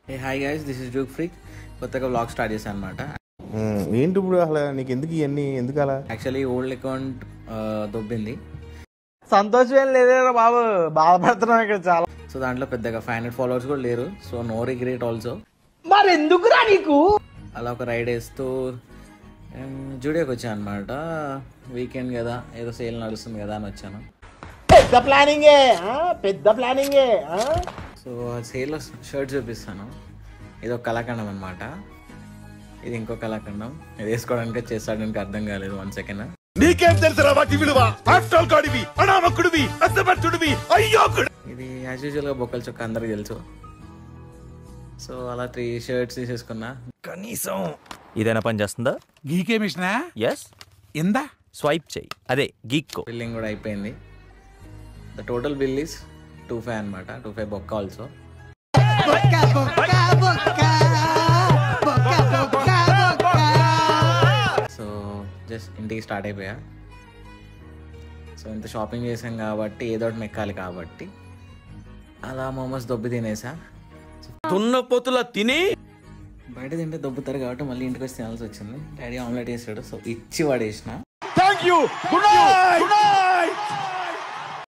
Hey hi guys, this is Juke Freak. కొత్తగా vlog start చేశాను అనమాట. ఏంటి ఇప్పుడు అసలు నీకు ఎందుకు ఇవన్నీ ఎందుకు అలా? యాక్చువల్లీ ఓల్డ్ అకౌంట్ దొబ్బింది. సంతోషం ఏం లేదేరా బాబు, బాధపడుతున్నాం ఇక్కడ చాలా. సో దాంట్లో పెద్దగా 500 ఫాలోవర్స్ కూడా లేరు. So no regret also. మరి ఎందుకురా నీకు? అలా ఒక రైడ్ వేస్తూ జూడియోకి వచ్చాను అనమాట. వీకెండ్ కదా, ఏదో సేల్ నడుస్తుంది కదా అని వచ్చాను. పెద్ద ప్లానింగే. సో సేల్లో షర్ట్ చూపిస్తాను. ఇది ఒక కళాఖండం అనమాట. ఇది ఇంకో కళాఖండం. ఇది వేసుకోవడానికి చేస్తాడానికి అర్థం కాలేదు. 1 సెకండ్. నీకేం తెలుసురా వాటి విలువ? ఆఫ్టర్ గాడివి, అనామకుడివి, అసమర్థుడివి, అయ్యోకుడు. ఇది యాజ్ యూజువల్గా బొక్కల చొక్క అందరికి తెలుసు. సో అలా 3 షర్ట్స్ తీసేసుకున్నా. కనీసం ఇదైనా పని చేస్తుందా? గీకే మిషనా? ఎస్. ఎందా? స్వైప్ చెయ్యి, అదే గీక్కో. బిల్లింగ్ కూడా అయిపోయింది. ద టోటల్ బిల్ ఈస్ 25 అనమాట. 25 బొక్క ఆల్సో. సో జస్ట్ ఇంటికి స్టార్ట్ అయిపోయా. సో ఇంత షాపింగ్ చేసాం కాబట్టి ఏదో ఒకటి మెక్కాలి కాబట్టి అలా మోమోస్ దొబ్బి తినేసా. దున్నపోతులా తిని బయట తింటే దొబ్బుతారు కాబట్టి మళ్ళీ ఇంటికి వచ్చి తినాల్సి వచ్చింది. డాడీ ఆమ్లెట్ వేసాడు, సో ఇచ్చి పడేసిన. Thank you. Good night.